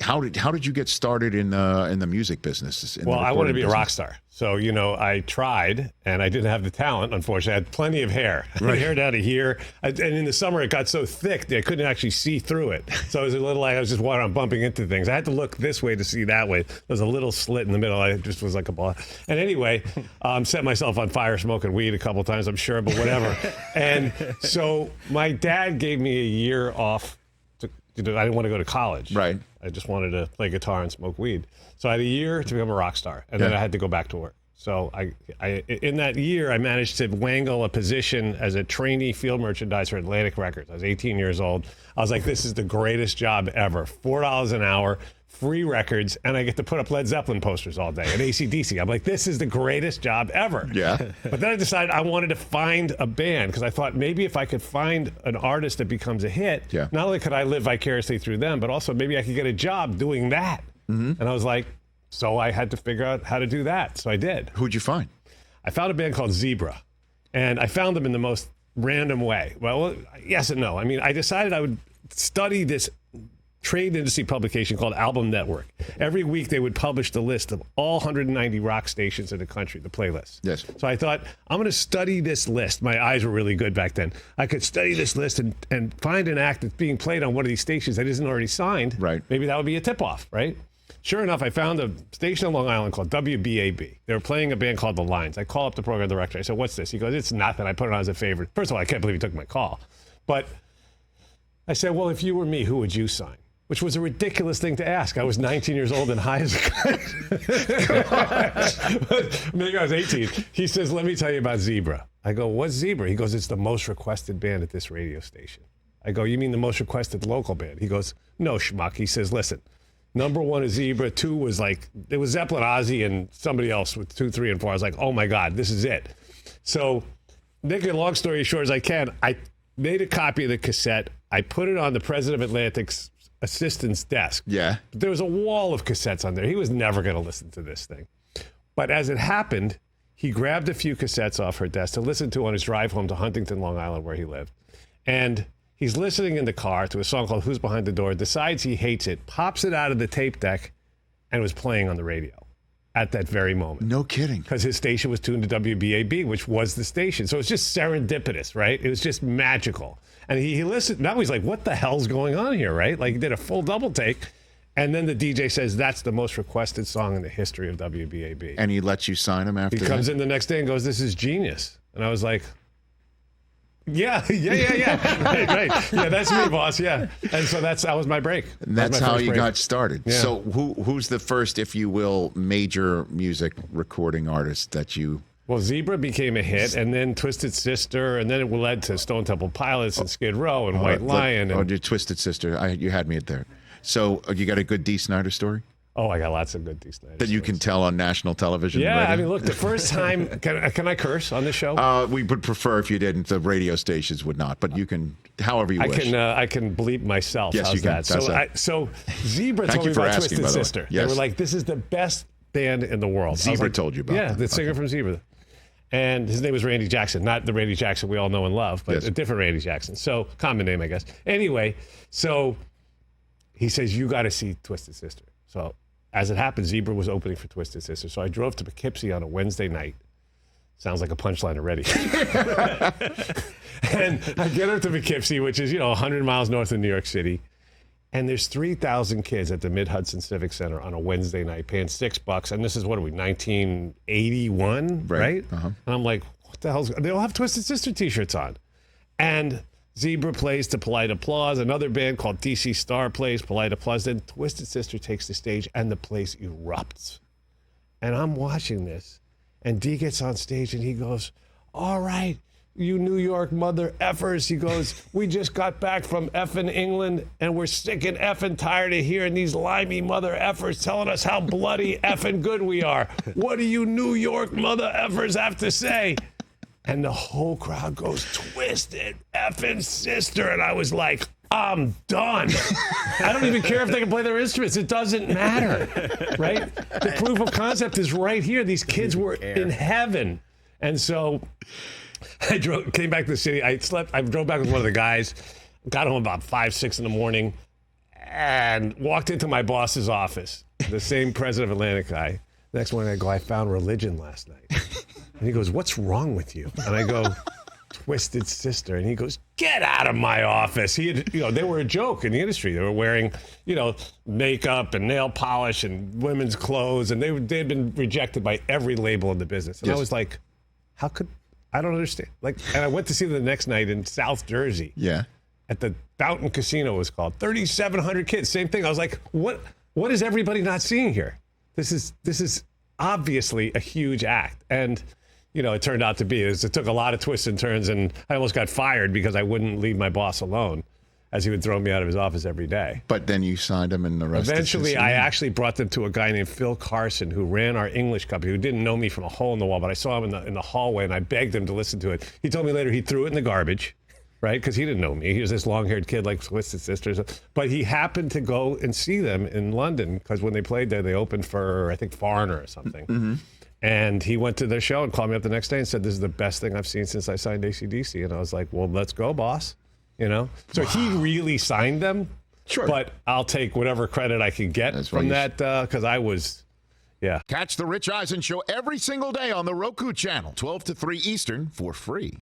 how did you get started in the music business? Well, I wanted to be a rock star. So, I tried, and I didn't have the talent, unfortunately. I had plenty of hair. Right. Hair down to here. And in the summer, it got so thick that I couldn't actually see through it. So it was a little like I was just walking around bumping into things. I had to look this way to see that way. There was a little slit in the middle. I just was like a ball. And anyway, set myself on fire smoking weed a couple times, I'm sure, but whatever. And so my dad gave me a year off. I didn't want to go to college. Right. I just wanted to play guitar and smoke weed. So I had a year to become a rock star, and then I had to go back to work. So I in that year, I managed to wangle a position as a trainee field merchandiser at Atlantic Records. I was 18 years old. I was like, this is the greatest job ever. $4 an hour, free records, and I get to put up Led Zeppelin posters all day and AC/DC. I'm like, this is the greatest job ever. Yeah. But then I decided I wanted to find a band because I thought maybe if I could find an artist that becomes a hit, not only could I live vicariously through them, but also maybe I could get a job doing that. Mm-hmm. And I was like, so I had to figure out how to do that. So I did. Who'd you find? I found a band called Zebra, and I found them in the most random way. Well, yes and no. I mean, I decided I would study this trade industry publication called Album Network. Every week they would publish the list of all 190 rock stations in the country, the playlist. Yes. So I thought, I'm going to study this list. My eyes were really good back then. I could study this list and find an act that's being played on one of these stations that isn't already signed. Right. Maybe that would be a tip-off, right? Sure enough, I found a station on Long Island called WBAB. They were playing a band called The Lines. I call up the program director. I said, what's this? He goes, it's nothing. I put it on as a favorite. First of all, I can't believe he took my call. But I said, well, if you were me, who would you sign? Which was a ridiculous thing to ask. I was 19 years old and high as a kite. Maybe I was 18. He says, let me tell you about Zebra. I go, what's Zebra? He goes, it's the most requested band at this radio station. I go, you mean the most requested local band? He goes, no, schmuck. He says, listen, number one is Zebra. 2 was like, it was Zeppelin, Ozzy, and somebody else with 2, 3, and 4. I was like, oh my God, this is it. So, making a long story as short as I can, I made a copy of the cassette. I put it on the president of Atlantic's assistant's desk. Yeah. But there was a wall of cassettes on there. He was never going to listen to this thing. But as it happened, he grabbed a few cassettes off her desk to listen to on his drive home to Huntington, Long Island, where he lived. And he's listening in the car to a song called Who's Behind the Door, decides he hates it, pops it out of the tape deck, and was playing on the radio at that very moment. No kidding. Because his station was tuned to WBAB, which was the station. So it's just serendipitous, right? It was just magical. And he listened. Now he's like, what the hell's going on here, right? Like he did a full double take. And then the DJ says, that's the most requested song in the history of WBAB. And he lets you sign him after He comes in the next day and goes, this is genius. And I was like, yeah. right. Yeah, that's me, boss. Yeah. And so that was my break. And that's how you break. got started. Yeah. So who's the first, if you will, major music recording artist that you... Well, Zebra became a hit, and then Twisted Sister, and then it led to Stone Temple Pilots and Skid Row and White Lion. And your Twisted Sister. You had me at there. So you got a good Dee Snider story? Oh, I got lots of good Dee Snider that you can tell on national television. Yeah, radio? I mean, look, the first time, can I curse on this show? We would prefer if you didn't. The radio stations would not, but you can, however you wish. I can bleep myself. Yes, How's you can. that? So Zebra told me about Twisted Sister. Yes. They were like, this is the best band in the world. Zebra told you about that. Yeah, the singer from Zebra. And his name was Randy Jackson, not the Randy Jackson we all know and love, but a different Randy Jackson. So, common name, I guess. Anyway, so he says, you got to see Twisted Sister. So, as it happened, Zebra was opening for Twisted Sister. So I drove to Poughkeepsie on a Wednesday night. Sounds like a punchline already. And I get up to Poughkeepsie, which is, 100 miles north of New York City. And there's 3,000 kids at the Mid-Hudson Civic Center on a Wednesday night paying $6. And this is, 1981, right? Uh-huh. And I'm like, what the hell's... They all have Twisted Sister t-shirts on. And Zebra plays to polite applause. Another band called DC Star plays polite applause. Then Twisted Sister takes the stage and the place erupts. And I'm watching this. And Dee gets on stage and he goes, all right, you New York mother effers. He goes, we just got back from effing England and we're sick and effing tired of hearing these limey mother effers telling us how bloody effing good we are. What do you New York mother effers have to say? And the whole crowd goes, Twisted effing Sister. And I was like, I'm done. I don't even care if they can play their instruments. It doesn't matter, right? The proof of concept is right here. These kids were in heaven. And so I came back to the city. I drove back with one of the guys, got home about 5, 6 in the morning, and walked into my boss's office, the same president of Atlantic guy. Next morning I go, I found Religion last night. And he goes, what's wrong with you? And I go, Twisted Sister. And he goes, get out of my office. He had, they were a joke in the industry. They were wearing, makeup and nail polish and women's clothes. And they had been rejected by every label in the business. And I was like, I don't understand. And I went to see them the next night in South Jersey. Yeah. At the Fountain Casino, it was called. 3,700 kids, same thing. I was like, what is everybody not seeing here? This is obviously a huge act. And, it turned out to be. It took a lot of twists and turns, and I almost got fired because I wouldn't leave my boss alone, as he would throw me out of his office every day. But then you signed him and the rest Eventually, I actually brought them to a guy named Phil Carson, who ran our English company, who didn't know me from a hole in the wall, but I saw him in the hallway, and I begged him to listen to it. He told me later he threw it in the garbage, right? Because he didn't know me. He was this long-haired kid like Twisted Sisters. But he happened to go and see them in London, because when they played there, they opened for, I think, Foreigner or something. Mm-hmm. And he went to their show and called me up the next day and said, this is the best thing I've seen since I signed AC/DC. And I was like, well, let's go, boss. So he really signed them. Sure. But I'll take whatever credit I can get from that, because I was, yeah. Catch the Rich Eisen Show every single day on the Roku channel, 12 to 3 Eastern, for free.